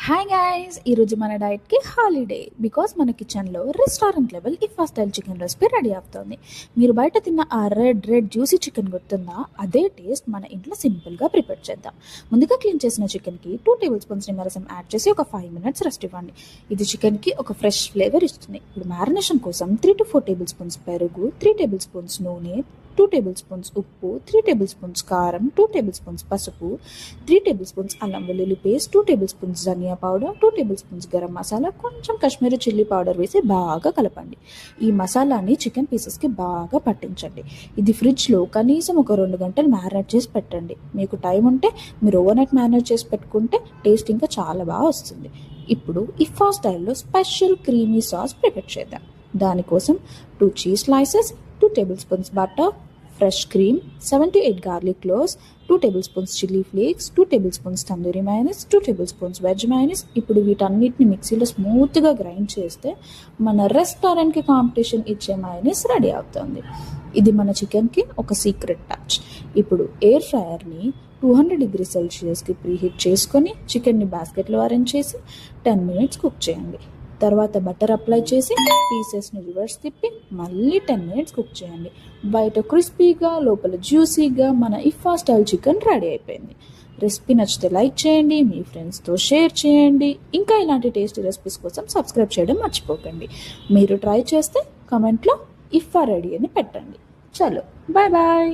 Hi guys, ఈరోజు మన డైట్కి holiday because మన కిచెన్లో రెస్టారెంట్ లెవెల్ ఇఫా స్టైల్ చికెన్ రెసిపీ రెడీ అవుతుంది. మీరు బయట తిన్న ఆ రెడ్ జ్యూసీ చికెన్ గుర్తుందా? అదే టేస్ట్ మన ఇంట్లో సింపుల్గా ప్రిపేర్ చేద్దాం. ముందుగా క్లీన్ చేసిన చికెన్కి 2 టేబుల్ స్పూన్స్ నిమ్మరసం యాడ్ చేసి ఒక 5 minutes రెస్ట్ ఇవ్వండి. ఇది చికెన్కి ఒక ఫ్రెష్ ఫ్లేవర్ ఇస్తుంది. ఇప్పుడు మ్యారినేషన్ కోసం 3 to 4 టేబుల్ స్పూన్స్ పెరుగు, 3 టేబుల్ స్పూన్స్ నూనె, 2 టేబుల్ స్పూన్స్ ఉప్పు, 3 టేబుల్ స్పూన్స్ కారం, 2 టేబుల్ స్పూన్స్ పసుపు, 3 టేబుల్ స్పూన్స్ అల్లం వెల్లుల్లి పేస్ట్, 2 టేబుల్ స్పూన్స్ ధనియా powder, 2 tablespoons garam masala, కొంచెం కాశ్మీరీ చిల్లీ పౌడర్ వేసి బాగా కలపండి. ఈ మసాలాని చికెన్ పీసెస్కి బాగా పట్టించండి. ఇది ఫ్రిడ్జ్లో కనీసం ఒక 2 గంటలు మ్యారినేట్ చేసి పెట్టండి. మీకు టైం ఉంటే మీరు ఓవర్ నైట్ మ్యారినేట్ చేసి పెట్టుకుంటే టేస్ట్ ఇంకా చాలా బాగా వస్తుంది. ఇప్పుడు ఇఫా స్టైల్లో స్పెషల్ క్రీమీ సాస్ ప్రిపేర్ చేద్దాం. దానికోసం 2 cheese slices, 2 table spoons butter, fresh cream, 7 to 8 garlic cloves, 2 table spoons chilli flakes, 2 table spoons tandoori minus, 2 table spoons veg minus. ఇప్పుడు వీటన్నిటిని మిక్సీలో స్మూత్గా గ్రైండ్ చేస్తే మన రెస్టారెంట్కి కాంపిటీషన్ ఇచ్చే మైనస్ రెడీ అవుతుంది. ఇది మన చికెన్కి ఒక సీక్రెట్ టచ్. ఇప్పుడు ఎయిర్ ఫ్రైయర్ని 200 degrees Celsiusకి ప్రీహీట్ చేసుకొని చికెన్ని బాస్కెట్లో అరేంజ్ చేసి 10 minutes కుక్ చేయండి. తర్వాత బటర్ అప్లై చేసి పీసెస్ని రివర్స్ తిప్పి మళ్ళీ 10 minutes కుక్ చేయండి. బయట క్రిస్పీగా లోపల జ్యూసీగా మన ఇఫా స్టైల్ చికెన్ రెడీ అయిపోయింది. రెసిపీ నచ్చితే లైక్ చేయండి, మీ ఫ్రెండ్స్తో షేర్ చేయండి. ఇంకా ఇలాంటి టేస్టీ రెసిపీస్ కోసం సబ్స్క్రైబ్ చేయడం మర్చిపోకండి. మీరు ట్రై చేస్తే కమెంట్లో ఇఫా రెడీ అని పెట్టండి. చలో, బాయ్ బాయ్.